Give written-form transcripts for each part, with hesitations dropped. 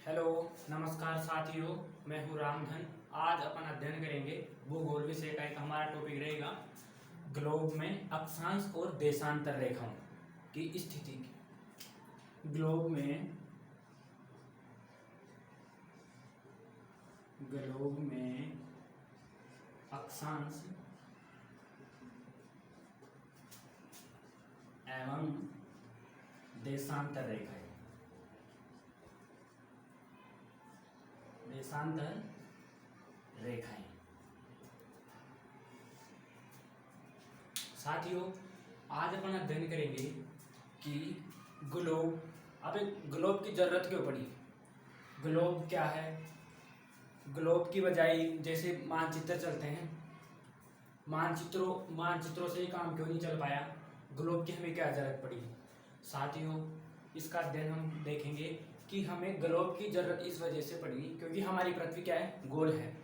Hello, नमस्कार साथियों। मैं हूँ रामधन। आज अपन अध्ययन करेंगे भूगोल विषय का। एक हमारा टॉपिक रहेगा ग्लोब में अक्षांश और देशांतर रेखाओं की स्थिति। ग्लोब में अक्षांश एवं देशांतर रेखाएं। साथियों, आज अपन अध्ययन करेंगे कि ग्लोब। अब एक ग्लोब की जरूरत क्यों पड़ी? ग्लोब क्या है? ग्लोब की बजाय जैसे मानचित्र चलते हैं, मानचित्रों से ही काम क्यों नहीं चल पाया? ग्लोब की हमें क्या जरूरत पड़ी? साथियों, इसका अध्ययन हम देखेंगे कि हमें ग्लोब की जरूरत इस वजह से पड़ी क्योंकि हमारी पृथ्वी क्या है? गोल है।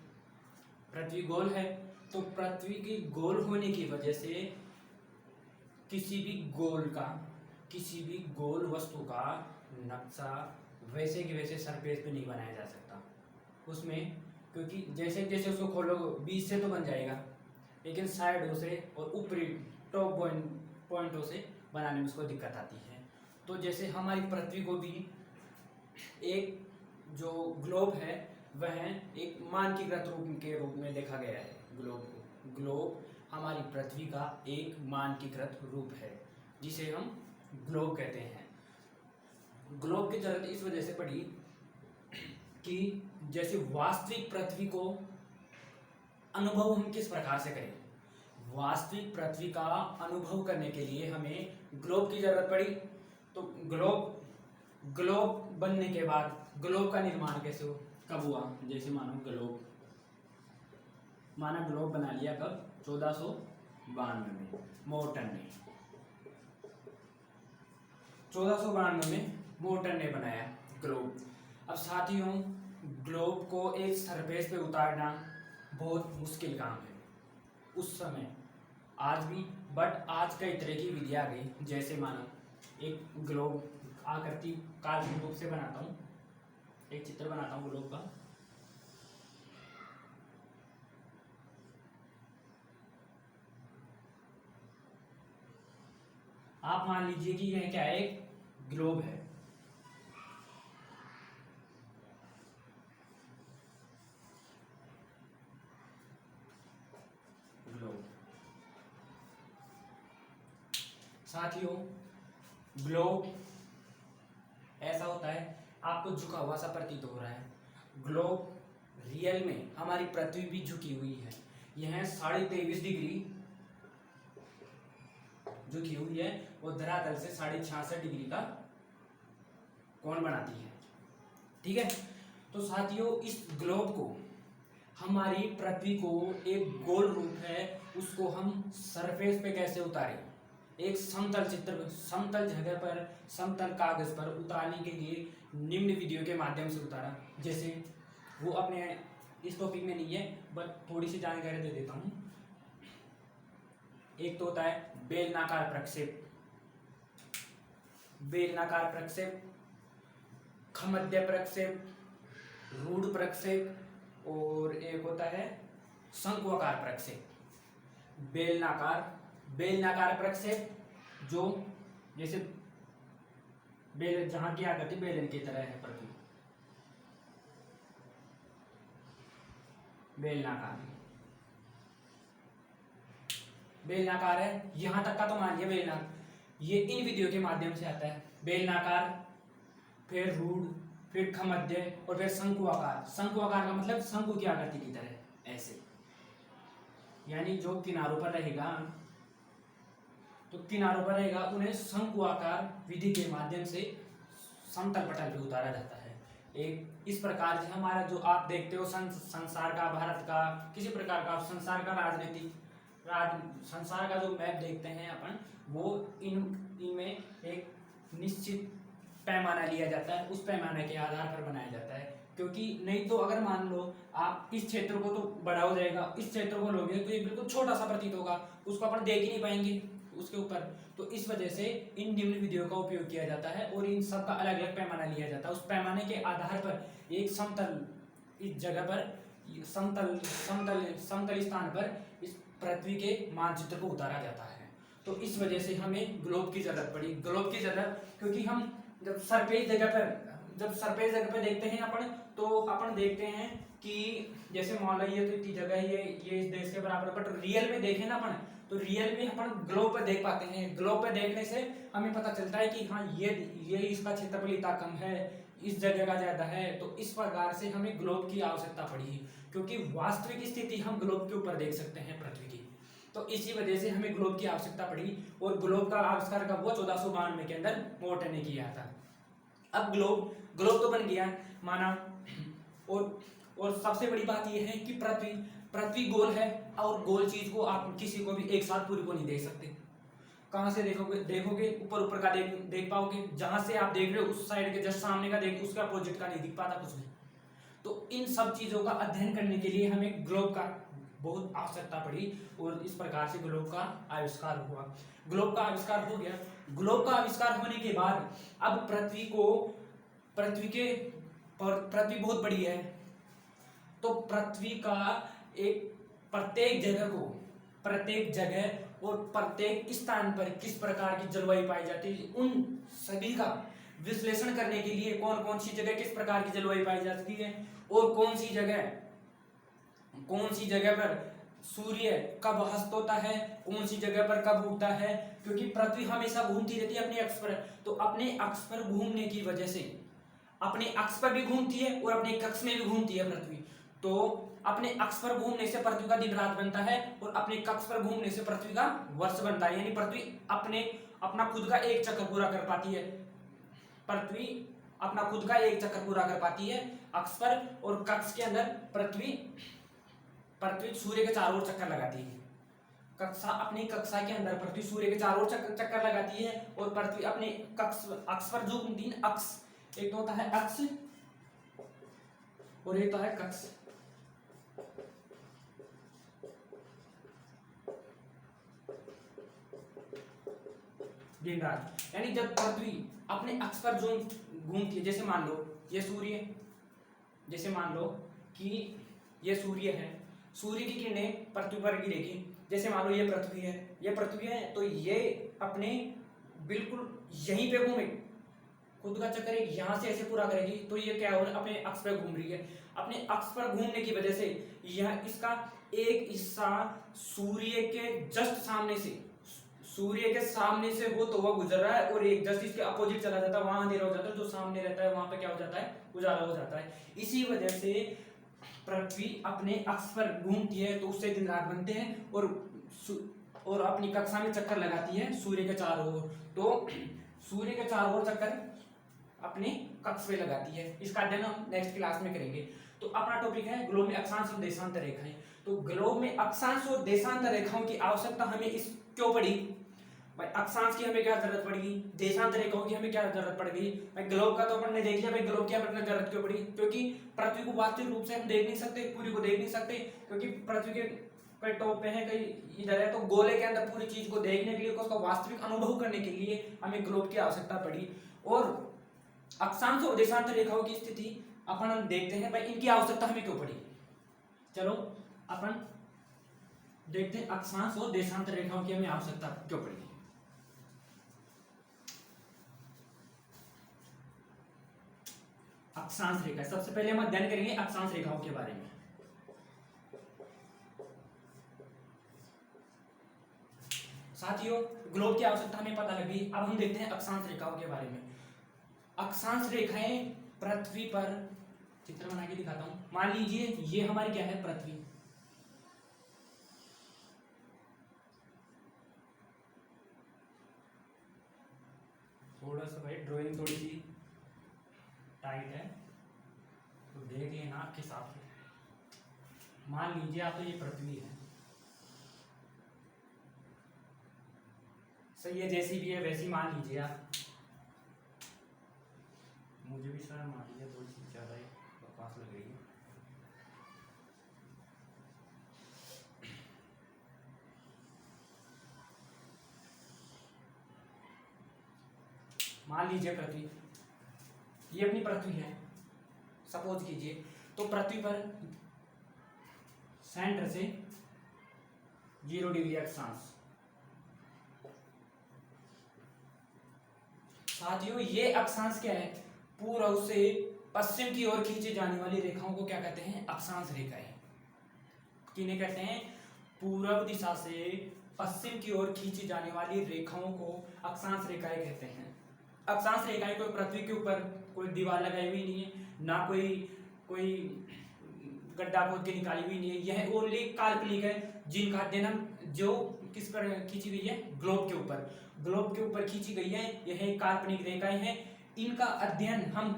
पृथ्वी गोल है, तो पृथ्वी की गोल होने की वजह से किसी भी गोल वस्तु का नक्शा वैसे के वैसे सरफेस पे नहीं बनाया जा सकता उसमें, क्योंकि जैसे जैसे उसको खोलोगे बीच से तो बन जाएगा, लेकिन साइडों से और ऊपरी टॉप पॉइंटों से बनाने में उसको दिक्कत आती है। तो जैसे हमारी पृथ्वी को भी एक जो ग्लोब है वह एक मानकीकृत रूप में देखा गया है। ग्लोब हमारी पृथ्वी का एक मानकीकृत रूप है जिसे हम ग्लोब कहते हैं। ग्लोब की जरूरत इस वजह से पड़ी कि जैसे वास्तविक पृथ्वी को अनुभव हम किस प्रकार से करें। वास्तविक पृथ्वी का अनुभव करने के लिए हमें ग्लोब की जरूरत पड़ी। तो ग्लोब बनने के बाद ग्लोब का निर्माण कब हुआ? जैसे माना ग्लोब बना लिया कब? 1492 में मोर्टन ने बनाया ग्लोब। अब साथियों, ग्लोब को एक सरफेस पे उतारना बहुत मुश्किल काम है उस समय, आज भी। बट आज कई तरह की विधि आ गई। जैसे मानो एक ग्लोब आकृति काल्पनिक रूप से बनाता हूँ, एक चित्र बनाता हूँ ग्लोब का। आप मान लीजिए कि यह क्या है? एक ग्लोब है। ग्लोब साथियों, ग्लोब ऐसा होता है, आपको झुका हुआ सा प्रतीत हो रहा है। ग्लोब रियल में हमारी पृथ्वी भी झुकी हुई है। यह 23.5 डिग्री झुकी हुई है और धरातल से 66.5 डिग्री का कोण बनाती है। ठीक है। तो साथियों, इस ग्लोब को, हमारी पृथ्वी को एक गोल रूप है, उसको हम सरफेस पे कैसे उतारें? एक समतल जगह पर, समतल कागज पर उतारने के लिए निम्न विधियों के माध्यम से उतारा। जैसे वो अपने इस टॉपिक में नहीं है, बट थोड़ी सी जानकारी दे देता हूँ। एक तो होता है बेलनाकार प्रक्षेप, खमध्य प्रक्षेप, रूढ़ प्रक्षेप, और एक होता है शंक्वाकार प्रक्षेप। बेलनाकार प्रक्षेप जो जैसे बेलन, जहां की आकृति बेलन की तरह है पृथ्वी, बेलनाकार है। यहां तक का तो मानिए बेलनाकार, ये इन विधियों के माध्यम से आता है। बेलनाकार, फिर रूढ़, फिर खमध्य और फिर शंक्वाकार। शंक्वाकार का मतलब शंकु की आकृति की तरह, ऐसे, यानी जो किनारों पर रहेगा, उन्हें शंक्वाकार विधि के माध्यम से समतल पटल पे उतारा जाता है। एक इस प्रकार से हमारा जो आप देखते हो संसार का, भारत का, किसी प्रकार का संसार का जो मैप देखते हैं अपन, वो इनमें एक निश्चित पैमाना लिया जाता है, उस पैमाने के आधार पर बनाया जाता है। क्योंकि नहीं तो अगर मान लो आप इस क्षेत्र को तो बड़ा हो जाएगा, इस क्षेत्र को लोगे तो ये बिल्कुल छोटा सा प्रतीत होगा, उसको अपन देख ही नहीं पाएंगे, उसके ऊपर, तो इस वजह से इन निम्न विधियों का उपयोग किया जाता है और इन सब का अलग अलग पैमाना लिया जाता है। उस पैमाने के आधार पर एक समतल इस जगह पर समतल समतल समतल स्थान पर इस पृथ्वी के मानचित्र को उतारा जाता है। तो इस वजह से हमें ग्लोब की जरूरत पड़ी। ग्लोब की जरूरत क्योंकि हम जब सरफेस जगह पर देखते हैं अपन, तो अपन देखते हैं कि जैसे मान लो ये तो इतनी जगह है, ये इस देश के बराबर, बट रियल में देखें ना अपन, तो रियल में अपन ग्लोब पे देख पाते हैं। ग्लोब पे देखने से हमें पता चलता है कि हाँ ये इसका क्षेत्रफल इतना कम है, इस जगह का ज्यादा है। तो इस प्रकार से हमें ग्लोब की आवश्यकता पड़ी, क्योंकि वास्तविक स्थिति हम ग्लोब के ऊपर देख सकते हैं पृथ्वी की। तो इसी वजह से हमें ग्लोब की आवश्यकता पड़ी और ग्लोब का आविष्कार कब हुआ? 1492 के अंदर मोर्टन ने किया था। अब ग्लोब तो बन गया माना, और सबसे बड़ी बात यह है कि पृथ्वी गोल है, और गोल चीज को आप किसी को भी एक साथ पूरी को नहीं देख सकते। कहां से देखोगे ऊपर का देख पाओगे, जहां से आप देख रहे हो उस साइड के जस्ट सामने का देख, उसका अपोजिट का नहीं दिख पाता कुछ भी। तो इन सब चीजों का अध्ययन करने के लिए हमें ग्लोब का बहुत आवश्यकता पड़ी और इस प्रकार से ग्लोब का आविष्कार हुआ। ग्लोब का आविष्कार हो गया। ग्लोब का आविष्कार होने के बाद अब पृथ्वी बहुत बड़ी है, तो पृथ्वी का एक प्रत्येक जगह और प्रत्येक स्थान पर किस प्रकार की जलवायु पाई जाती है, उन सभी का विश्लेषण करने के लिए कौन कौन सी जगह किस प्रकार की जलवायु पाई जाती है और कौन सी जगह पर सूर्य कब अस्त होता है, कौन सी जगह पर कब उगता है, क्योंकि पृथ्वी हमेशा घूमती रहती है अपने अक्ष पर। तो अपने अक्ष पर घूमने की वजह से अपने अक्ष पर भी घूमती है और अपने कक्ष में भी घूमती है पृथ्वी। तो अपने अक्ष पर घूमने से पृथ्वी का दिन रात बनता है और अपने कक्ष पर घूमने से पृथ्वी का वर्ष बनता है, यानी पृथ्वी अपना खुद का एक चक्कर पूरा कर पाती है। पृथ्वी अपना खुद का एक चक्कर पूरा कर पाती है अक्ष पर, और कक्ष के अंदर पृथ्वी सूर्य के चारों ओर चक्कर लगाती है। अपनी कक्षा के अंदर पृथ्वी सूर्य के चारों ओर चक्कर लगाती है और पृथ्वी अपने अक्ष पर जो 3 अक्ष, एक तो होता है अक्ष और एक तो है कक्ष। दिन रात, यानी जब पृथ्वी अपने अक्ष पर जो घूमती है, जैसे मान लो ये सूर्य, जैसे मान लो कि ये सूर्य है, सूर्य की किरणें पृथ्वी पर गिरेगी। जैसे मान लो ये पृथ्वी है, तो ये अपने बिल्कुल यहीं पे घूमे, खुद का चक्कर यहां से ऐसे पूरा करेगी, तो ये क्या हो रहा है? अपने अक्ष पर घूम रही है। अपने अक्ष पर घूमने की वजह से यह इसका एक हिस्सा सूर्य के जस्ट सामने से हो तो वह गुजर रहा है, और एक जस्ट इसके अपोजिट चला जाता है, वहां अंधेरा हो जाता है, जो सामने रहता है वहां पे क्या हो जाता है? उजाला हो जाता है। इसी वजह से पृथ्वी अपने अक्ष पर घूमती है, तो उससे दिन रात बनते हैं और अपनी कक्षा में चक्कर लगाती है सूर्य के चारों ओर। तो सूर्य के चारों ओर चक्कर अपने कक्ष में लगाती है। इसका अध्ययन हम नेक्स्ट क्लास में करेंगे। तो अपना टॉपिक है ग्लोब में अक्षांश और देशांत रेखाएं। तो ग्लोब में अक्षांश और देशांत रेखाओं की आवश्यकता हमें इस क्यों पड़ी भाई? अक्षांश की हमें क्या जरूरत पड़ी, देशांत रेखाओं की हमें क्या जरूरत पड़ गई भाई? ग्लोब का तो अपन ने देख लिया भाई, ग्लोब की हमें जरूरत क्यों पड़ी? क्योंकि पृथ्वी को वास्तविक रूप से हम देख नहीं सकते, पूरी को देख नहीं सकते, क्योंकि पृथ्वी के कई टॉप पे है, कई इधर है। तो गोले के अंदर पूरी चीज को देखने के लिए, उसका वास्तविक अनुभव करने के लिए हमें ग्लोब की आवश्यकता पड़ी। और अक्षांश और देशांत रेखाओं की स्थिति अपन हम देखते हैं भाई, इनकी आवश्यकता हमें क्यों पड़ी। चलो अपन देखते हैं अक्षांश और देशांत रेखाओं की हमें आवश्यकता क्यों पड़ी। अक्षांश रेखा, सबसे पहले हम अध्ययन करेंगे अक्षांश रेखाओं के बारे में। साथियों, ग्लोब की आवश्यकता हमें पता लगी, अब हम देखते हैं अक्षांश रेखाओं के बारे में। अक्षांश रेखाएं पृथ्वी पर, चित्र बना के दिखाता हूं। मान लीजिए ये हमारी क्या है? पृथ्वी। थोड़ा सा भाई ड्राइंग थोड़ी सी टाइट है, तो देख लेना आपके हिसाब से। मान लीजिए आप, तो ये पृथ्वी है, सही है, जैसी भी है वैसी मान लीजिए आप। मुझे भी सर मान लीजिए थोड़ी सी ज्यादा ही बकवास लग रही है। मान लीजिए पृथ्वी, ये अपनी पृथ्वी है सपोज कीजिए, तो पृथ्वी पर सेंटर से 0 डिग्री अक्षांश। साथियों ये अक्षांश क्या है, पूर्व से पश्चिम की ओर खींचे जाने वाली रेखाओं को क्या कहते हैं, अक्षांश रेखाएं। किन्हें कहते हैं, पूर्व दिशा से पश्चिम की ओर खींची जाने वाली रेखाओं को अक्षांश रेखाएं कहते हैं। अक्षांश रेखाएं कोई पृथ्वी के ऊपर कोई दीवार लगाई हुई नहीं है, ना कोई गड्ढा खोद के निकाली हुई नहीं है, यह ओनली काल्पनिक है, जिनका अध्ययन हम जो किस पर खींची गई है, ग्लोब के ऊपर, ग्लोब के ऊपर खींची गई है, यह काल्पनिक रेखाएं हैं। इनका अध्ययन हम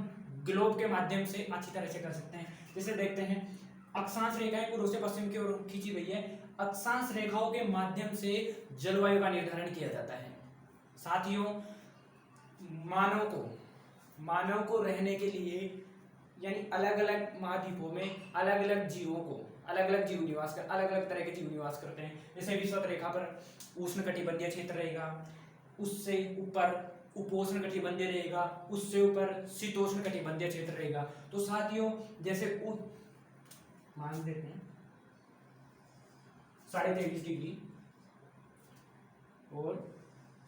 ग्लोब के माध्यम से अच्छी तरह से कर सकते हैं। जैसे देखते हैं अक्षांश रेखाएं पूर्व से पश्चिम की ओर खींची गई है, अक्षांश रेखाओं के माध्यम से जलवायु का निर्धारण किया जाता है। साथियों मानव को रहने के लिए यानी अलग अलग महाद्वीपों में अलग अलग जीव निवास कर अलग अलग तरह के जीव निवास करते हैं। जैसे विषुवत रेखा पर उष्णकटिबंधीय क्षेत्र रहेगा, उससे ऊपर उपोष्ण कटिबंधीय रहेगा, उससे ऊपर शीतोष्ण कटिबंधीय क्षेत्र रहेगा। तो साथियों जैसे मान देते हैं 23.5 डिग्री और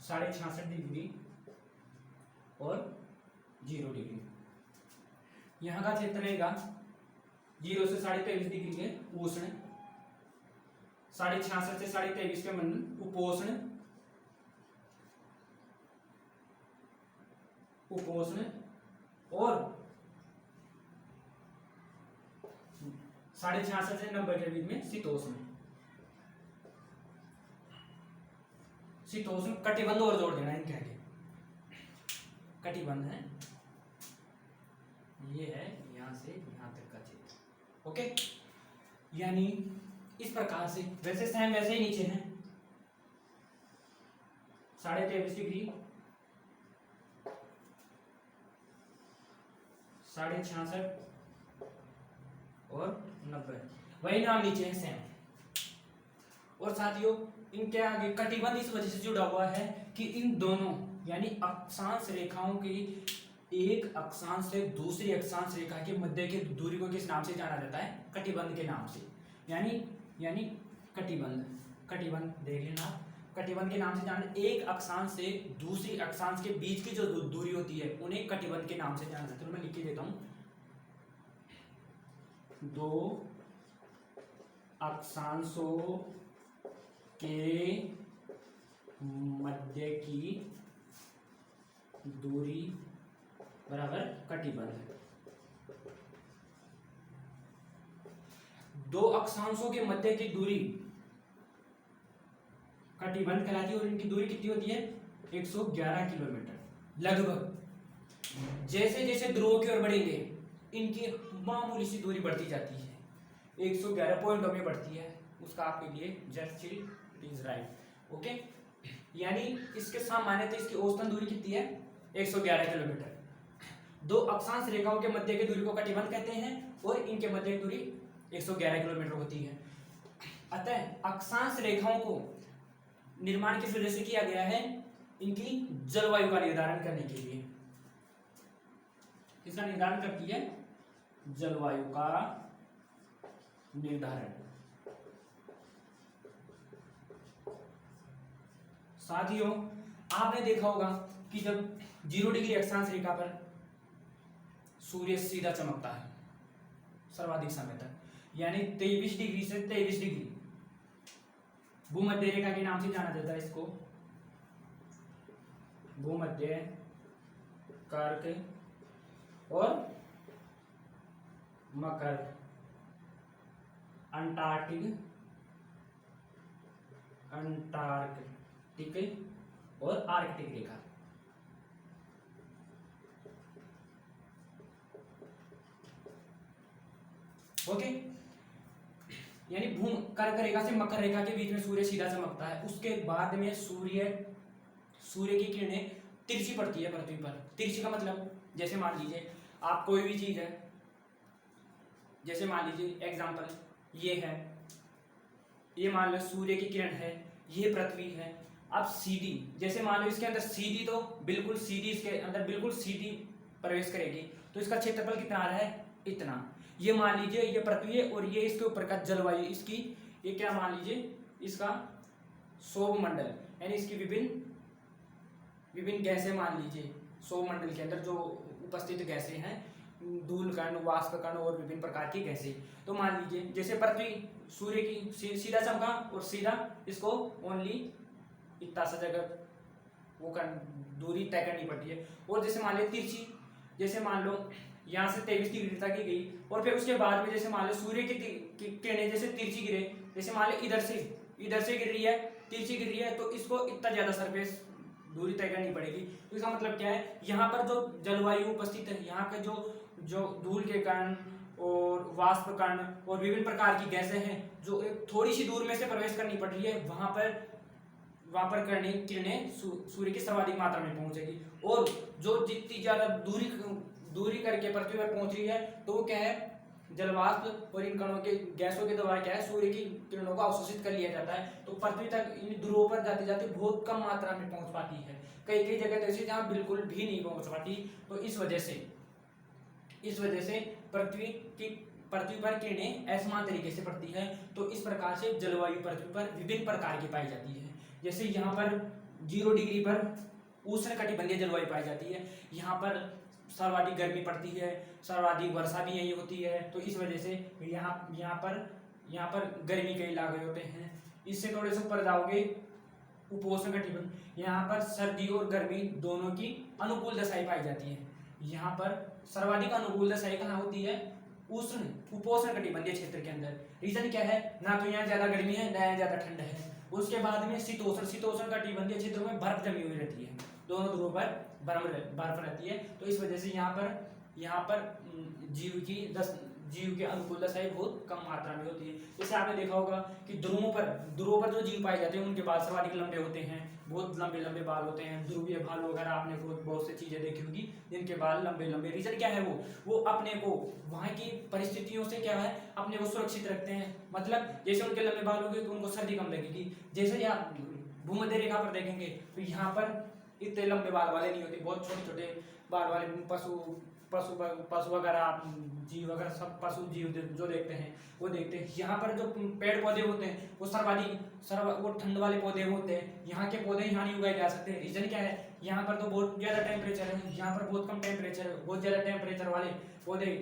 66.5 डिग्री और 0 डिग्री, यहाँ का क्षेत्र रहेगा 0 से 23.5 डिग्री के उष्ण, 66.5 से 23.5 के मंडल उपोष्ण और 66.5 से 90 के बीच में शीतोष्ण कटिबंध और जोड़ देना इनके आगे, कटिबंध है, ये है यहां से यहां तक का क्षेत्र। ओके, यानी इस प्रकार से वैसे सेम वैसे ही नीचे है 23.5 डिग्री 66.5 और 90, वही नाम नीचे है सेम। और साथियों इनके आगे कटिबंध इस वजह से जुड़ा हुआ है कि इन दोनों यानी अक्षांश रेखाओं की एक अक्षांश से दूसरी अक्षांश रेखा के मध्य की दूरी को किस नाम से जाना जाता है, कटिबंध के नाम से। यानी कटिबंध देख लेना, कटिबंध के नाम से जाना, एक अक्षांश से दूसरी अक्षांश के बीच की जो दूरी होती है उन्हें कटिबंध के नाम से जाना जाता है। तो मैं लिख के देता हूं, दो अक्षांशों के मध्य की दूरी बराबर कटिबंध। दो अक्षांशों के मध्य की दूरी कटिबंध कहलाती है और इनकी दूरी कितनी होती है, 111 किलोमीटर लगभग। जैसे जैसे ध्रुवों की ओर बढ़ेंगे इनकी मामूली सी दूरी बढ़ती जाती है, 111 पॉइंटों में बढ़ती है, उसका आपके लिए just chill it is right. Okay, यानी इसके सामान्यतः इसकी औसतन दूरी कितनी है, 111 किलोमीटर। दो अक्षांश रेखाओं के मध्य की दूरी को कटिबंध कहते हैं और इनके मध्य की दूरी 111 किलोमीटर होती है। अतः अक्षांश रेखाओं को निर्माण किस वजह से किया गया है, इनकी जलवायु का निर्धारण करने के लिए। इसका निर्धारण करती है जलवायु का निर्धारण। साथियों आपने देखा होगा कि जब 0 डिग्री अक्षांश रेखा पर सूर्य सीधा चमकता है सर्वाधिक समय तक, यानी 23 डिग्री से 23 डिग्री, भूमध्य रेखा के नाम से जाना जाता है इसको, भूमध्य, कर्क और मकर, अंटार्कटिक और आर्कटिक रेखा। ओके, यानी भूम कर्क रेखा से मकर रेखा के बीच में सूर्य सीधा चमकता है, उसके बाद में सूर्य की किरणें तिरछी पड़ती है पृथ्वी पर। तिरछी का मतलब जैसे मान लीजिए आप कोई भी चीज है, जैसे मान लीजिए एग्जांपल ये है, ये मान लो सूर्य की किरण है, ये पृथ्वी है, अब CD, जैसे मान लो इसके अंदर CD तो बिल्कुल CD इसके अंदर बिल्कुल CD प्रवेश करेगी, तो इसका क्षेत्रफल कितना आ रहा है, इतना। ये मान लीजिए ये पृथ्वी है और ये इसके ऊपर का जलवायु इसकी, ये क्या मान लीजिए इसका सौरमंडल, यानी इसकी विभिन्न विभिन्न गैसें मान लीजिए सौरमंडल के अंदर जो उपस्थित गैसें हैं, धूल कण, वाष्प कण और विभिन्न प्रकार की गैसें। तो मान लीजिए जैसे पृथ्वी सूर्य की सीधा चमका और सीधा इसको ओनली इतना सा जगह वो दूरी तय करनी पड़ती है। और जैसे मान लो तिरछी, जैसे मान लो यहाँ से 23 डिग्री तक की गई और फिर उसके बाद में जैसे मान लो सूर्य की किरणें जैसे तिरछी गिरे, जैसे मान लो इधर से गिर रही है, तिरछी गिर रही है, तो इसको इतना ज्यादा सरफेस दूरी तय करनी पड़ेगी। तो इसका मतलब क्या है, यहाँ पर जो जलवायु उपस्थित है, यहाँ के जो धूल के कण और वाष्प कण और विभिन्न प्रकार की गैसें हैं जो एक थोड़ी सी दूर में से प्रवेश करनी पड़ रही है, वहां पर किरणें सूर्य की सर्वाधिक मात्रा में पहुंचेगी। और जो जितनी ज्यादा दूरी करके पृथ्वी पर पहुंच रही है, तो वो क्या है, जलवाष्प और इन कणों के गैसों के द्वारा क्या है, सूर्य की किरणों को अवशोषित कर लिया जाता है। तो पृथ्वी तक इन ध्रुवों पर जाते जाते बहुत कम मात्रा में पहुंच पाती है, कई कई जगह ऐसी जहाँ बिल्कुल भी नहीं पहुंच पाती। तो इस वजह से पृथ्वी पर किरणें असमान तरीके से पड़ती है। तो इस प्रकार से जलवायु पृथ्वी पर विभिन्न प्रकार की पाई जाती है। जैसे यहाँ पर 0 डिग्री पर उष्णकटिबंधीय जलवायु पाई जाती है, यहाँ पर सर्वाधिक गर्मी पड़ती है, सर्वाधिक वर्षा भी यही होती है। तो इस वजह से यहाँ पर गर्मी के इलाके होते हैं। इससे थोड़े से ऊपर जाओगे उपोष्णकटिबंध, यहाँ पर सर्दी और गर्मी दोनों की अनुकूल दशाएं पाई जाती है। यहाँ पर सर्वाधिक अनुकूल दशाएं कहाँ होती है, उपोष्ण कटिबंधीय क्षेत्र के अंदर। रीजन क्या है, ना तो यहाँ ज्यादा गर्मी है ना यहाँ ज्यादा ठंड है। उसके बाद में शीतोष्ण कटिबंधीय क्षेत्रों में बर्फ जमी हुई रहती है, दोनों ध्रुवों पर बर्फ रहती है। तो इस वजह से यहाँ पर जीव के अनुकूल दशाएं बहुत कम मात्रा में होती है। जैसे आपने देखा होगा कि ध्रुवों पर जो जीव पाए जाते हैं उनके बाल सर्वाधिक लंबे होते हैं, बहुत लंबे लंबे बाल होते हैं। ध्रुवीय भालू वगैरह आपने बहुत सी चीजें देखी होगी जिनके बाल लंबे लंबे। रीजन क्या है, वो अपने को वहाँ की परिस्थितियों से क्या है, अपने को सुरक्षित रखते हैं। मतलब जैसे उनके लंबे बाल होंगे तो उनको सर्दी कम लगेगी। जैसे आप भूमध्य रेखा पर देखेंगे तो यहाँ पर इतने लंबे बाल वाले नहीं होते, बहुत छोटे छोटे बाल वाले पशु वगैरह, जीव वगैरह, सब पशु जीव जो देखते हैं वो देखते हैं। यहाँ पर जो पेड़ पौधे होते हैं वो ठंड वाले पौधे होते हैं। यहाँ के पौधे यहाँ नहीं उगाए जा सकते। रीजन क्या है, यहाँ पर तो बहुत ज्यादा टेम्परेचर है, यहाँ पर बहुत कम टेम्परेचर है। बहुत ज्यादा टेम्परेचर वाले पौधे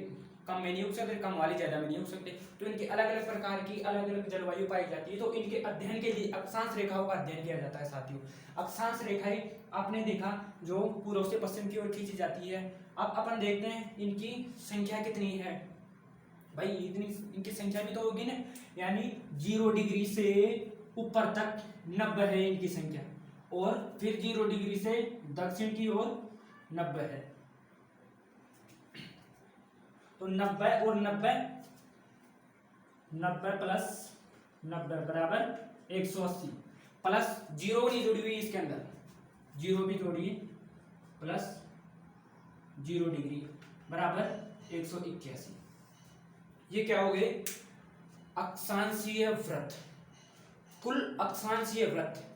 कम में नहीं उग सकते, कम वाले ज्यादा में नहीं उग सकते। तो इनकी अलग अलग प्रकार की अलग अलग जलवायु पाई जाती है। तो इनके अध्ययन के लिए अक्षांश रेखाओं का अध्ययन किया जाता है साथियों। अक्षांश रेखाएं आपने देखा जो पूर्व से पश्चिम की ओर खींची जाती है। अब अपन देखते हैं इनकी संख्या कितनी है। भाई इतनी इनकी संख्या भी तो होगी ना, यानी 0 डिग्री से ऊपर तक 90 है इनकी संख्या, और फिर 0 डिग्री से दक्षिण की ओर 90 है। तो 90 और 90 प्लस 90 बराबर 180, प्लस 0 नहीं जुड़ी हुई इसके अंदर, 0 भी जोड़िए, प्लस 0 डिग्री बराबर 181। ये क्या हो गए, अक्षांशीय वृत्त। कुल अक्षांशीय वृत्त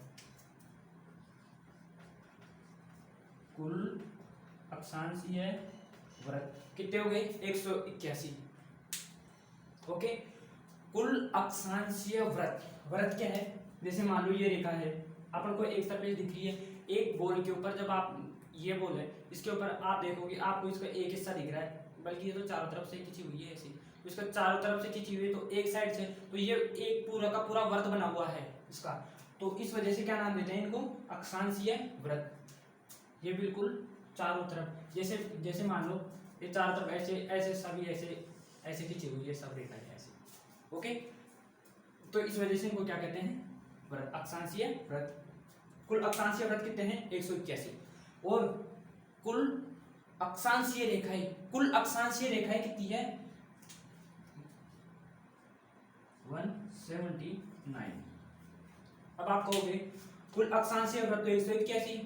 कितने हो गए, 181। ओके, कुल अक्षांशीय वृत्त क्या है, जैसे मान लो ये रेखा है, अपन को एक सरफेस दिख रही है, एक बॉल के ऊपर जब आप, ये बॉल है, इसके ऊपर आप देखोगे आपको इसका एक हिस्सा दिख रहा है, बल्कि ये तो चारों तरफ से खींची हुई है ऐसी, तो इसका चारों तरफ से खींची हुई है, तो एक साइड से, तो ये एक पूरा का पूरा वृत्त बना हुआ है इसका। तो इस वजह से क्या नाम देते हैं इनको, अक्षांशीय वृत्त। ये बिल्कुल चारों तरफ, जैसे मान लो ये चारों तरफ ऐसे सभी ऐसे खींची हुई है सब रेखाएं ऐसे। ओके, तो इस वजह से इनको क्या कहते हैं, वृत्त, अक्षांशीय वृत्त। कुल अक्षांशीय वृत्त कितने हैं, 181। और कुल अक्षांशीय रेखाएं कितनी है, 179। अब आप कहोगे कुल अक्षांशीय वृत्त 181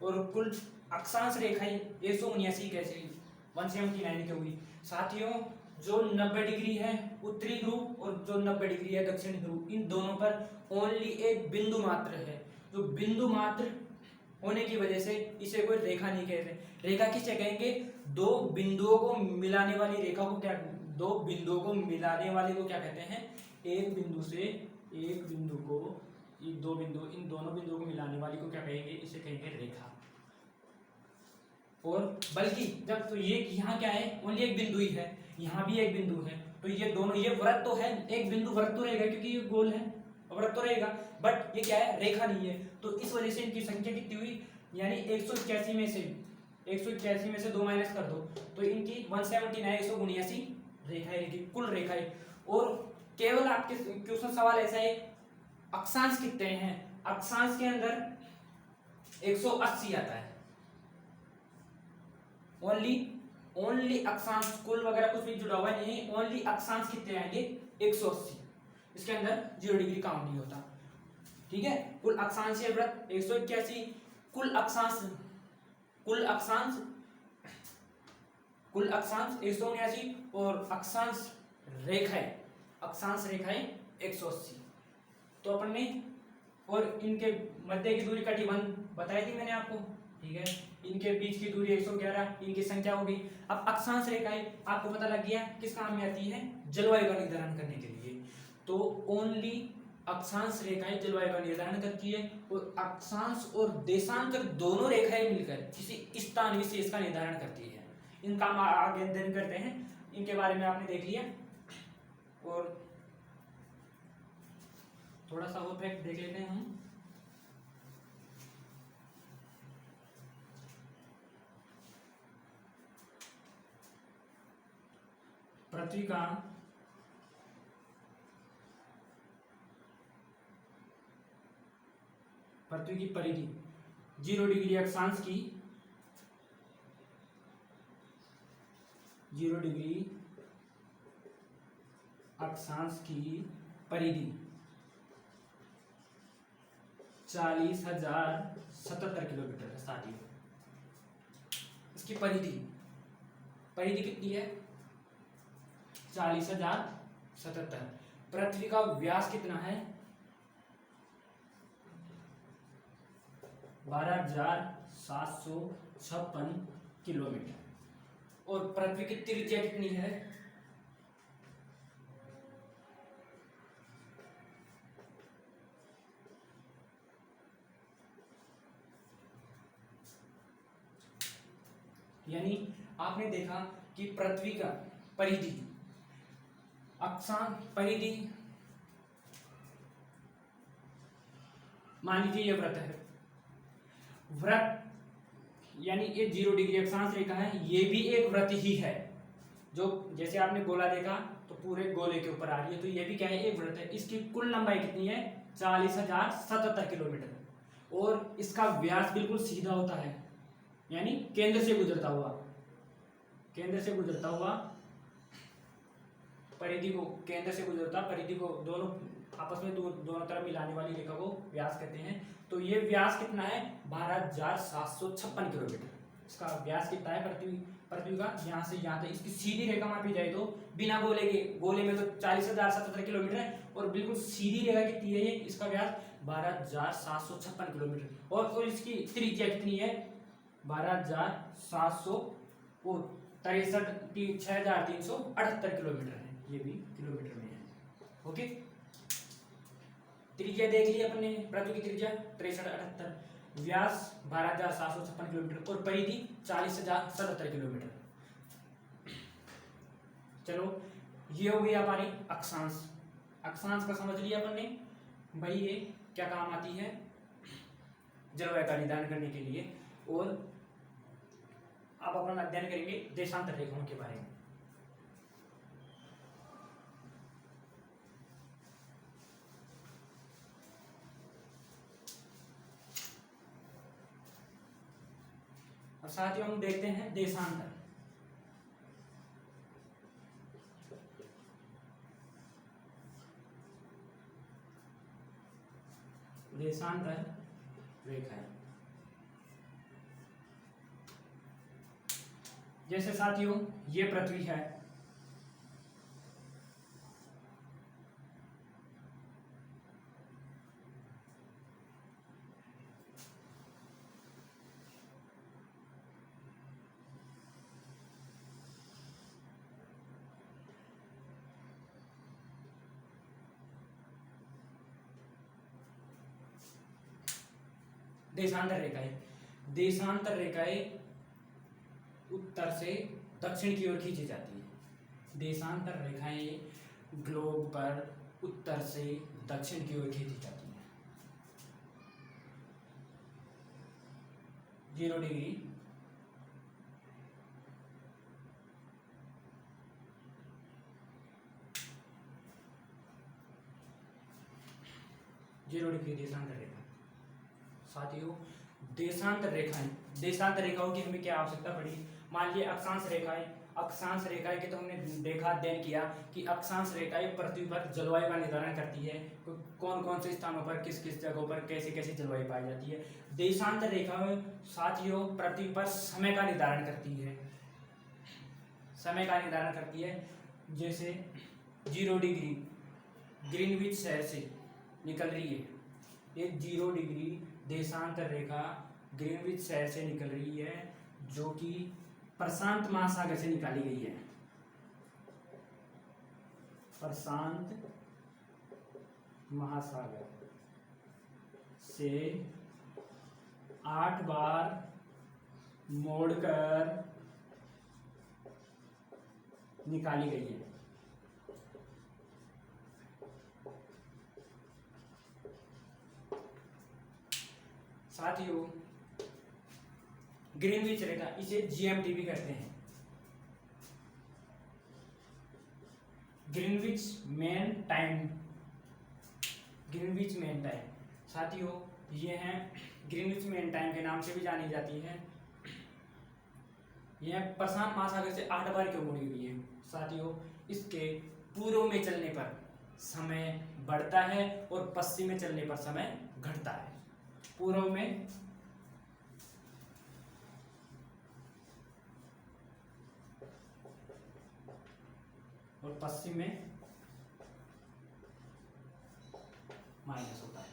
और कुल अक्षांश रेखाएं 179 कैसे, 179 क्यों हुई। साथियों, जो 90 डिग्री है उत्तरी ध्रुव और जो 90 डिग्री है दक्षिणी ध्रुव, इन दोनों पर ओनली एक बिंदु मात्र है। जो बिंदु मात्र होने की वजह से इसे कोई रेखा नहीं कहते। रेखा किसे कहेंगे? दो बिंदुओं को मिलाने वाली रेखा को क्या, दो बिंदुओं को मिलाने वाले को क्या कहते हैं? एक बिंदु से एक बिंदु को, ये दो बिंदु, इन दोनों बिंदुओं को मिलाने वाली को क्या कहेंगे? इसे कहेंगे रेखा। और बल्कि जब तो ये यहाँ क्या है? ओनली एक बिंदु ही है, यहाँ भी एक बिंदु है, तो ये दोनों, ये वृत्त तो है, एक बिंदु वृत्त तो रहेगा क्योंकि ये गोल है, वृत्त तो रहेगा, बट ये क्या है? रेखा नहीं है। तो इस वजह से इनकी संख्या कितनी हुई? यानी 181 में से 181 में से 2 माइनस कर दो तो इनकी 179 रेखाएं लिखी, कुल रेखाएं। और केवल आपके क्वेश्चन सवाल ऐसा है, अक्षांश कितने हैं? अक्षांश के अंदर 180 आता है। ओनली अक्षांश, कुल वगैरह कुछ भी जुड़ा हुआ नहीं है, ओनली अक्षांश कितने आएंगे? 180। इसके अंदर 0 डिग्री काउंट नहीं होता, ठीक है। कुल अक्षांशीय वृत्त 181, कुल अक्षांश 179 और अक्षांश रेखाएं 180। तो अपन ने, और इनके मध्य की दूरी कटिबंध बताई थी मैंने आपको, ठीक है। इनके बीच की दूरी 111, इनकी संख्या होगी। अब अक्षांश रेखाएं आपको पता लग गया किस काम में आती है? जलवायु का निर्धारण करने के लिए। तो ओनली अक्षांश रेखाएं जलवायु का निर्धारण करती है, और अक्षांश और देशांतर दोनों रेखाएं मिलकर किसी स्थान विशेष का निर्धारण करती है। इनका हम आगे अध्ययन करते हैं, इनके बारे में आपने देख लिया। और थोड़ा सा और फैक्ट देख लेते हैं हम। पृथ्वी की परिधि 0 डिग्री अक्षांश की, 0 डिग्री अक्षांश की परिधि 40,077 किलोमीटर है। साथियों, इसकी परिधि कितनी है? 40,077। पृथ्वी का व्यास कितना है? 12,756 किलोमीटर। और पृथ्वी की त्रिज्या कितनी है? यानी आपने देखा कि पृथ्वी का परिधि, अक्षांश परिधि, मान लीजिए ये वृत्त है, वृत्त यानी ये 0 डिग्री अक्षांश रेखा है, ये भी एक वृत्त ही है। जो जैसे आपने गोला देखा तो पूरे गोले के ऊपर आ रही है, तो ये भी क्या है? एक वृत्त है। इसकी कुल लंबाई कितनी है? 40,077 किलोमीटर। और इसका व्यास बिल्कुल सीधा होता है, यानी केंद्र से गुजरता हुआ परिधि को, केंद्र से गुजरता परिधि को दोनों आपस में दोनों तरफ मिलाने वाली रेखा को व्यास कहते हैं। तो ये व्यास कितना है? 12,756 किलोमीटर। इसका व्यास कितना है पृथ्वी का? यहाँ से यहाँ तक इसकी सीधी रेखा मापी जाए तो बिना गोले के, गोले में तो 40,077 किलोमीटर है, और बिल्कुल सीधी रेखा कितनी है ये? इसका व्यास 12,756 किलोमीटर। और इसकी त्रिज्या कितनी है? 12,668 किलोमीटर है। ये भी किलोमीटर में है, ओके। त्रिज्या देख ली अपने, पृथ्वी की त्रिज्या 6378, व्यास 12,756 किलोमीटर, और परिधि 40,077 किलोमीटर। चलो, ये हो गई हमारी अक्षांश का समझ लिया अपन ने भाई, ये क्या काम आती है? जलवायु का निर्धारण करने के लिए। और अब अपन अध्ययन करेंगे देशांतर रेखाओं के बारे में। और साथ ही हम देखते हैं देशांतर। रेखाएं, जैसे साथियों ये पृथ्वी है, देशांतर रेखाएं, देशांतर रेखाएं उत्तर से दक्षिण की ओर खींची जाती है। देशांतर रेखाएं ग्लोब पर उत्तर से दक्षिण की ओर खींची जाती है। 0 डिग्री 0 डिग्री देशांतर रेखा। साथियों देशांतर रेखाओं की हमें क्या आवश्यकता पड़ी। मान लीजिए अक्षांश रेखाएं के तो हमने देखा अध्ययन किया कि अक्षांश रेखाएं पृथ्वी पर जलवायु का निर्धारण करती है, कौन कौन से स्थानों पर किस किस जगहों पर कैसी कैसी जलवायु पाई जाती है। देशांतर रेखाएं साथियों पृथ्वी पर समय का निर्धारण करती है, समय का निर्धारण करती है। जैसे 0 डिग्री ग्रीनविच शहर से निकल रही है, ये 0 डिग्री देशांतर रेखा ग्रीनविच शहर से निकल रही है, जो कि प्रशांत महासागर से निकाली गई है। प्रशांत महासागर से 8 बार मोड़कर निकाली गई है। साथियों ग्रीनविच रेखा, इसे जीएमटी भी कहते हैं, Greenwich main time. Greenwich main time साथियों ये हैं ग्रीनविच मेन टाइम के नाम से भी जानी जाती है। यह प्रशांत महासागर से 8 बार क्यों मुड़ी हुई है। साथियों इसके पूर्व में चलने पर समय बढ़ता है और पश्चिम में चलने पर समय घटता है। पूर्व में और पश्चिम में माइनस होता है।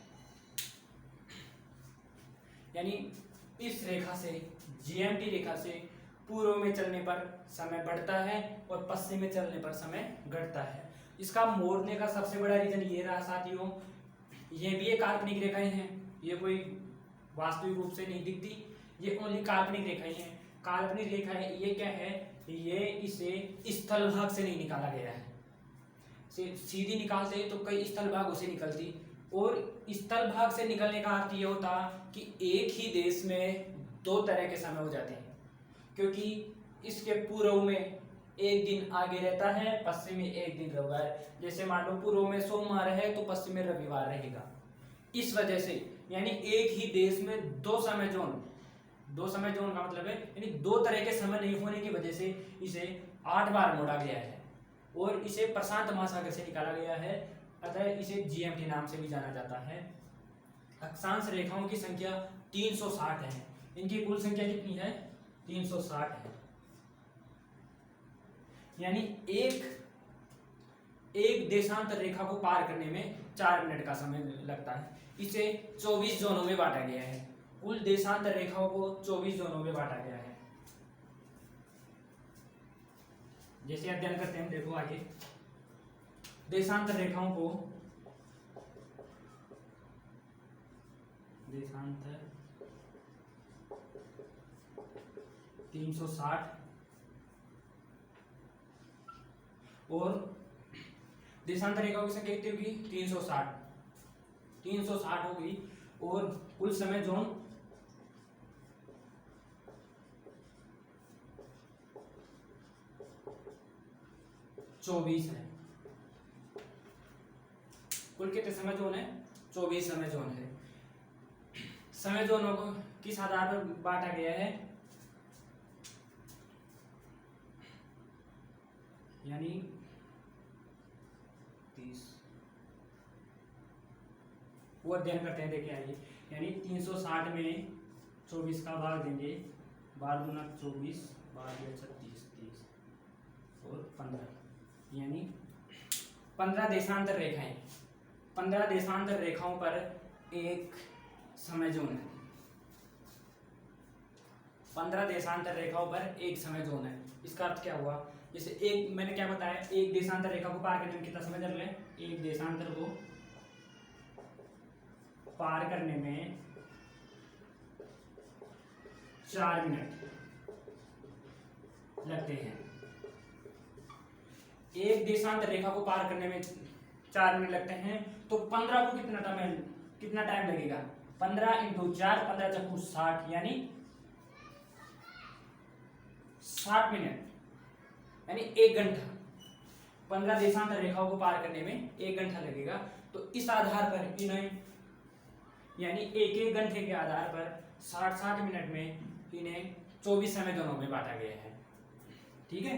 यानी इस रेखा से जीएमटी रेखा से पूर्व में चलने पर समय बढ़ता है और पश्चिम में चलने पर समय घटता है। इसका मोड़ने का सबसे बड़ा रीजन ये रहा साथियों, ये भी एक काल्पनिक रेखाएं हैं, ये कोई वास्तविक रूप से नहीं दिखती, ये ओनली काल्पनिक रेखाएं हैं। काल्पनिक रेखाएं ये क्या है, ये इसे स्थल भाग से नहीं निकाला गया है। सीधी निकालते तो कई स्थल भागों से निकलती, और स्थल भाग से निकलने का अर्थ ये होता कि एक ही देश में 2 तरह के समय हो जाते हैं, क्योंकि इसके पूर्व में एक दिन आगे रहता है, पश्चिम में एक दिन रविवार। जैसे मान लो पूर्व में सोमवार है तो पश्चिम में रविवार रहेगा। इस वजह से यानी एक ही देश में 2 समय जोन का मतलब है यानी 2 तरह के समय नहीं होने की वजह से इसे 8 बार मोड़ा गया है और इसे प्रशांत महासागर से निकाला गया है। अतः इसे जीएमटी नाम से भी जाना जाता है। अक्षांश रेखाओं की संख्या 360 है। इनकी कुल संख्या कितनी है, 360 है। यानी एक देशांतर रेखा को पार करने में 4 मिनट का समय लगता है। इसे 24 जोनों में बांटा गया है। कुल देशांतर रेखाओं को 24 जोनों में बांटा गया है। जैसे अध्ययन करते हैं, देखो आगे देशांतर रेखाओं को 360 और देशांतर रेखाओं की संख्या कितनी होगी, 360 होगी और कुल समय जोन 24 है। कुल कितने समय जोन है, 24 समय जोन है। समय जोनों को किस आधार पर बांटा गया है, यानी 30 वो अध्ययन करते हैं। देखिए आइए, यानी 360 में 24 का भाग देंगे, 12 दूना 24, 12 36, 30 और 15, यानी 15 देशांतर रेखाएं। 15 देशांतर रेखाओं पर एक समय जोन है। 15 देशांतर रेखाओं पर एक समय जोन है। इसका अर्थ क्या हुआ, जैसे एक मैंने क्या बताया, एक देशांतर रेखा को पार करने में कितना समय लग रहा है, एक देशांतर को पार करने में 4 मिनट लगते हैं। एक देशांतर रेखा को पार करने में 4 मिनट लगते हैं, तो 15 को कितना टाइम लगेगा? 15 इंटू 4, 15 चक्कू 60, यानी 60 मिनट, यानी 1 घंटा। 15 देशांतर रेखाओं को पार करने में 1 घंटा लगेगा। तो इस आधार पर इन्हें, यानी एक घंटे के आधार पर 60 मिनट में इन्हें 24 समय जोनों में बांटा गया है। ठीक है।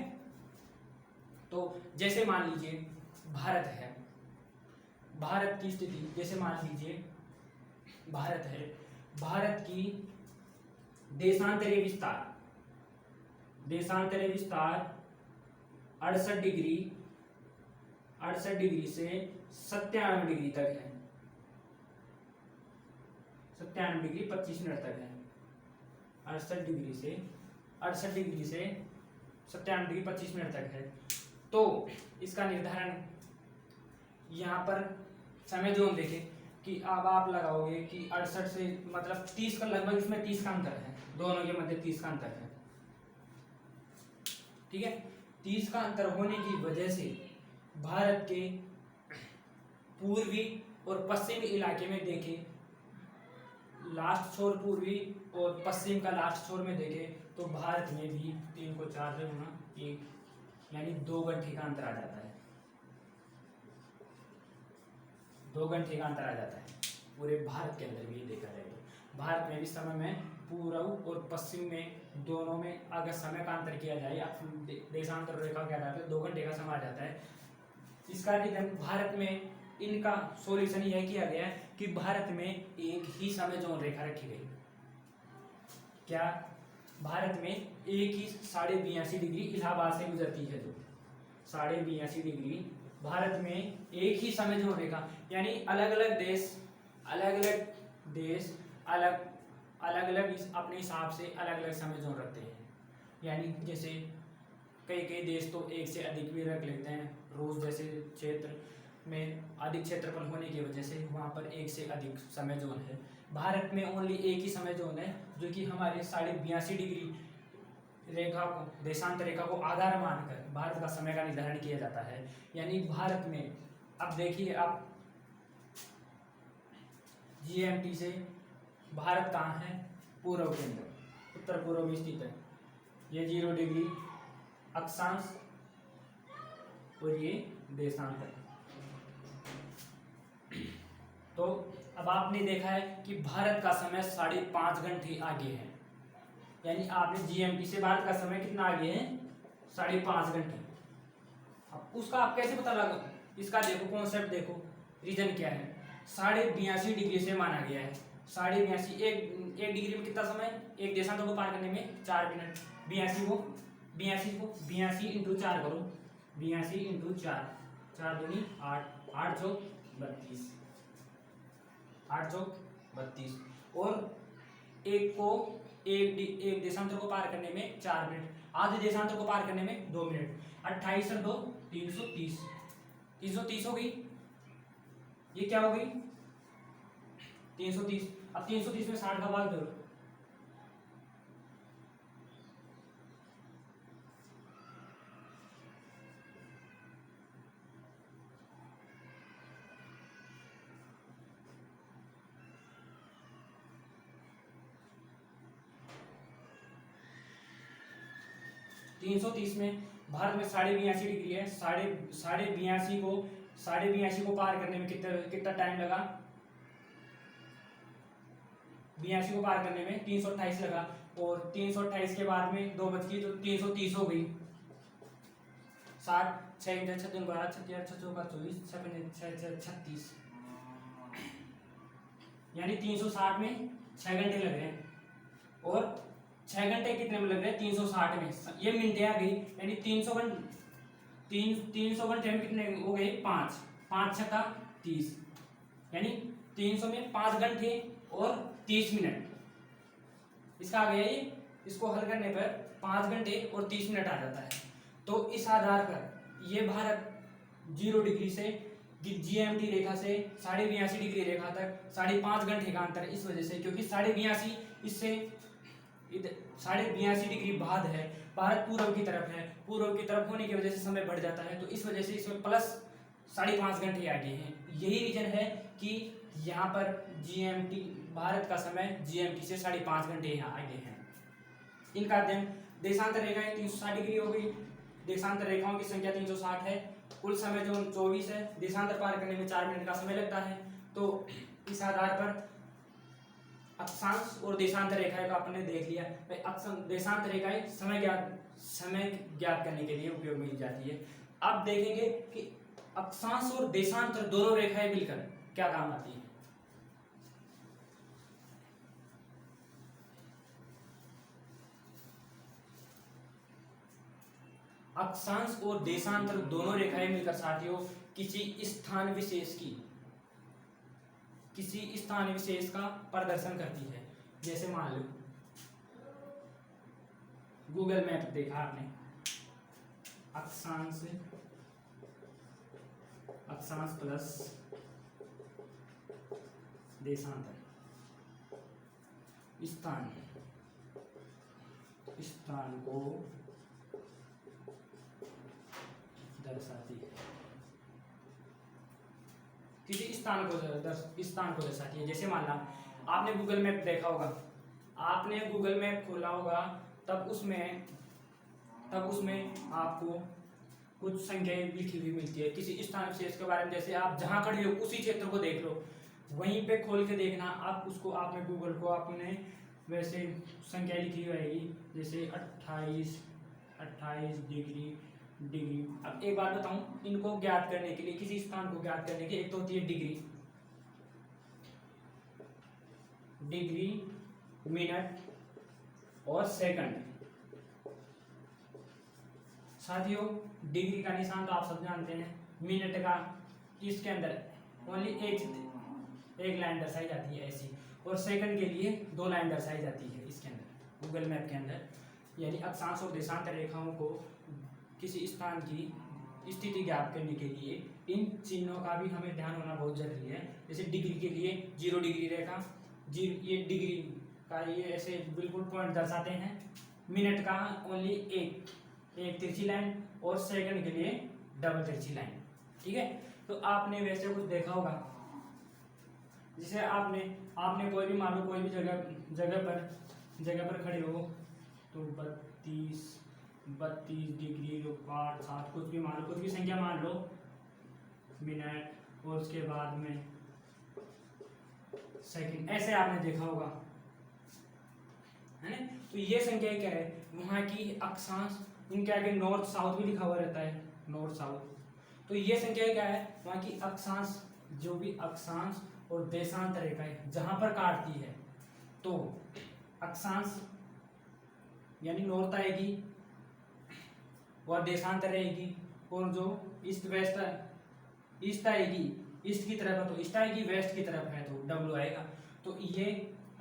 तो जैसे मान लीजिए भारत है, भारत की स्थिति जैसे मान लीजिए भारत है, भारत की देशांतरीय विस्तार 68 डिग्री से 97 डिग्री तक है। 97 डिग्री 25 मिनट तक है। 68 डिग्री से 97 डिग्री 25 मिनट तक है। तो इसका निर्धारण यहाँ पर समय जोन देखें कि अब आप लगाओगे कि 68 से मतलब 30 का लगभग, इसमें 30 का अंतर है, दोनों के मध्य 30 का अंतर है। ठीक है। 30 का अंतर होने की वजह से भारत के पूर्वी और पश्चिमी इलाके में देखें, लास्ट छोर पूर्वी और पश्चिम का लास्ट छोर में देखें, तो भारत में भी 3 को 4 से गुना 1, यानी 2 घंटे का अंतर आ जाता है। 2 घंटे का अंतर आ जाता है पूरे भारत के अंदर भी देखा जाए तो। भारत में भी समय में पूर्व और पश्चिम में दोनों में अगर समय का अंतर किया जाए या देशांतर रेखा के आधार पर 2 घंटे का समय आ जाता है। इसका रीजन भारत में इनका सॉल्यूशन यह किया गया है कि भारत में एक ही समय जोन रेखा रखी गई। क्या? भारत में एक ही 82.5 डिग्री इलाहाबाद से गुजरती है, जो 82.5 डिग्री भारत में एक ही समय जोन रेखा, यानी अलग अलग देश अलग अलग अपने हिसाब से अलग अलग समय जोन रखते हैं। यानी जैसे कई देश तो एक से अधिक भी रख लेते हैं। रूस जैसे क्षेत्र में अधिक क्षेत्रफल होने की वजह से वहाँ पर एक से अधिक समय जोन है। भारत में ओनली एक ही समय जोन है, जो कि हमारे 82.5 डिग्री रेखा को, देशांतर रेखा को आधार मानकर भारत का समय का निर्धारण किया जाता है। यानी भारत में अब देखिए आप GMT से भारत कहाँ है? पूर्व के अंदर, उत्तर पूर्व में स्थित है। ये 0 डिग्री अक्षांश और ये देशांतर। तो अब आपने देखा है कि भारत का समय 5.5 घंटे आगे है। यानी आपने GMT से भारत का समय कितना आगे है? 5.5 घंटे। अब उसका आप कैसे पता लगा? इसका देखो कॉन्सेप्ट, देखो रीजन क्या है। 82.5 डिग्री से माना गया है। 82.5 एक डिग्री में कितना समय? एक देशांतर को पार करने में 4 मिनट। 82 इंटू 4 करो। 82 इंटू 4, 4 दूनी 8, 8 चौक 32, 8 चौक 32। और एक देशांतर को पार करने में 4 मिनट, आधे देशांतर को पार करने में 2 मिनट। 28 और 2 330, 330 हो गई। ये क्या हो गई? 330। अब 330 में 60 का भाग दो। तीन सौ तीस में भारत में 82.5 डिग्री है। 82.5 को पार करने में कितना टाइम लगा? 82 को पार करने में 328 लगा। और 328 के बाद में 2 बच गई, तो 330 हो गई। 60, 6 12, 36, 36, यानी 360 में 6 घंटे लग रहे हैं। और 6 घंटे कितने में लग रहे हैं? 360 में, ये मिनटें आ गई। यानी 300 घंटे में कितने हो गए? 5, 5 छक्का 30, यानी 300 में 5 घंटे और 30 मिनट। इसका आ गया ये, इसको हल करने पर 5 घंटे और 30 मिनट आ जाता है। तो इस आधार पर ये भारत 0 डिग्री से GMT रेखा से 82.5 डिग्री रेखा तक 5.5 घंटे का अंतर, इस वजह से क्योंकि 82.5 इससे इधर 82.5 डिग्री बाद है, भारत पूर्व की तरफ है, पूर्व की तरफ होने की वजह से समय बढ़ जाता है, तो इस वजह से इसमें प्लस 5.5 घंटे आगे हैं। यही रीजन है कि यहाँ पर GMT भारत का समय GMT से 5.5 घंटे यहाँ आगे हैं। इनका अध्ययन देशांतर रेखाएं 360 डिग्री हो गई, देशांतर रेखाओं की संख्या 360 है, कुल समय जो 24 है, देशांतर पार करने में 4 मिनट का समय लगता है। तो इस आधार पर अक्षांश और देशांतर रेखाएं का आपने देख लिया। देशांतर रेखाएं समय ज्ञात करने के लिए उपयोग में ली जाती है। अब देखेंगे कि अक्षांश और देशांतर दोनों रेखाएं मिलकर क्या काम आती है। अक्षांश और देशांतर दोनों रेखाएं मिलकर साथियों किसी स्थान विशेष का प्रदर्शन करती है। जैसे मान लो गूगल मैप देखा आपने, अक्षांश प्लस देशांतर स्थान को दर्शाती है, किसी स्थान को दर्शाती है। जैसे मान ला आपने गूगल मैप देखा होगा, आपने गूगल मैप खोला होगा, तब उसमें आपको कुछ संख्याएं लिखी हुई मिलती है किसी स्थान विशेष के बारे में। जैसे आप जहाँ खड़े हो उसी क्षेत्र को देख लो, वहीं पे खोल के देखना आप उसको, आपने गूगल को आपने वैसे संख्या लिखी हुई आएगी, जैसे 28 डिग्री। अब एक बात बताऊं, इनको ज्ञात करने के लिए, किसी स्थान को ज्ञात करने के, एक तो होती है डिग्री, मिनट और सेकंड। साथियों डिग्री का निशान तो आप सब जानते हैं, मिनट का इसके अंदर ओनली एक लाइन दर्शाई जाती है ऐसी, और सेकंड के लिए 2 लाइन दर्शाई जाती है इसके अंदर गूगल मैप के अंदर। यानी अक्षांश और देशांतर रेखाओं को किसी स्थान की स्थिति ज्ञात करने के लिए इन चिन्हों का भी हमें ध्यान होना बहुत जरूरी है। जैसे डिग्री के लिए 0 डिग्री रेखा, ये डिग्री का ये ऐसे बिल्कुल पॉइंट दर्शाते हैं। मिनट का ओनली एक तिरछी लाइन, और सेकंड के लिए डबल तिरछी लाइन। ठीक है, तो आपने वैसे कुछ देखा होगा, जैसे आपने कोई भी मान लो कोई भी जगह पर खड़े हो, तो 32 डिग्री 8 7 कुछ भी मान लो, कुछ भी संख्या मान लो मिनट, और उसके बाद में सेकंड, ऐसे आपने देखा होगा, है ना। तो ये संख्या क्या है, वहाँ की अक्षांश, इनके आगे नॉर्थ साउथ भी लिखा हुआ रहता है, नॉर्थ साउथ। तो ये संख्या क्या है, वहाँ की अक्षांश, जो भी अक्षांश और देशांतर रेखाएं जहां पर काटती है, तो अक्षांश यानी नॉर्थ आएगी और देशांतर रहेगी, और जो ईस्ट आएगी, ईस्ट की तरफ है तो ईस्ट आएगी, वेस्ट की तरफ है तो डब्ल्यू आएगा। तो ये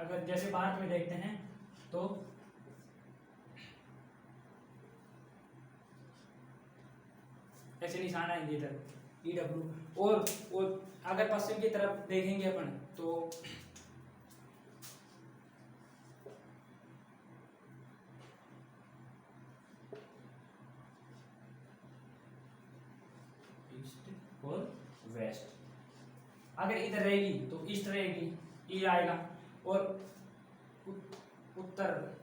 अगर जैसे भारत में देखते हैं तो ऐसे निशान आएंगे इधर EW, और अगर पश्चिम की तरफ देखेंगे अपन तो ईस्ट और वेस्ट। अगर इधर रहेगी तो ईस्ट रहेगी, ई आएगा, और उत्तर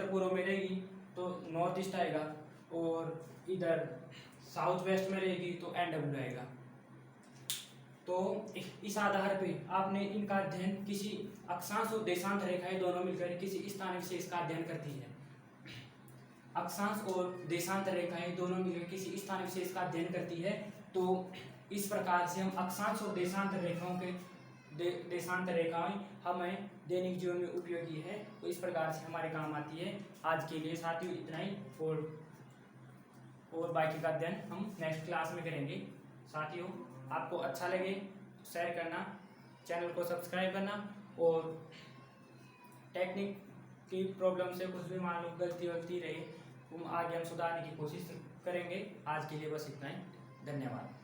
पूर्व में रहेगी तो नॉर्थ ईस्ट आएगा, और इधर साउथ वेस्ट में रहेगी तो NW आएगा। तो इस आधार पे आपने इनका अध्ययन, किसी अक्षांश और देशांतर रेखाएं दोनों मिलकर किसी स्थान विशेष का अध्ययन करती है। अक्षांश और देशांतर रेखाएं दोनों मिलकर किसी स्थान विशेष का अध्ययन करती है। तो इस प्रकार से हम अक्षांश और देशांतर रेखाएं हमें दैनिक जीवन में उपयोगी है, तो इस प्रकार से हमारे काम आती है। आज के लिए साथियों इतना ही, और बाकी का अध्ययन हम नेक्स्ट क्लास में करेंगे। साथियों आपको अच्छा लगे शेयर करना, चैनल को सब्सक्राइब करना, और टेक्निक की प्रॉब्लम से कुछ भी मान लो गलती रहे, आगे हम सुधारने की कोशिश करेंगे। आज के लिए बस इतना ही, धन्यवाद।